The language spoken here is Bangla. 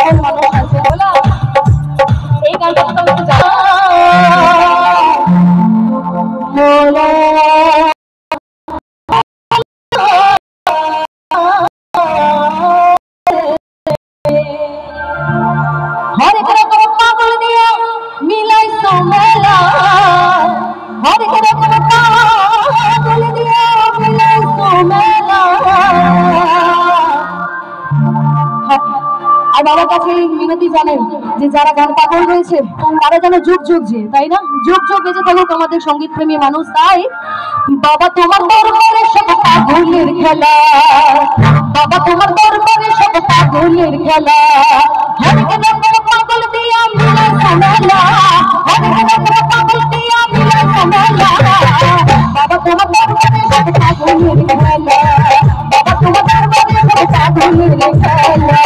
এমন মানুষ আছে বলা এই গানটা তো একটু জানা हर एक रकम पागल दिया मिलाई सोमेला हर एक रकम पागल दिया मिलाई सोमेला আর বাবার কাছে মিনতি জানেন যে যারা গান পাগল রয়েছে তারা যেন যুগ যুগ যে তাই না যুগ যুগ বেঁচে থাকুক আমাদের সঙ্গীত প্রেমী মানুষ তাই বাবা তোমার দরবারে সব পাগলের খেলা বাবা তোমার দরবারে সব পাগলের খেলা হর কেন পাগল দিয়া মিলে সমেলা হর কেন পাগল দিয়া মিলে সমেলা বাবা তোমার দরবারে সব পাগলের খেলা বাবা তোমার দরবারে সব পাগলের খেলা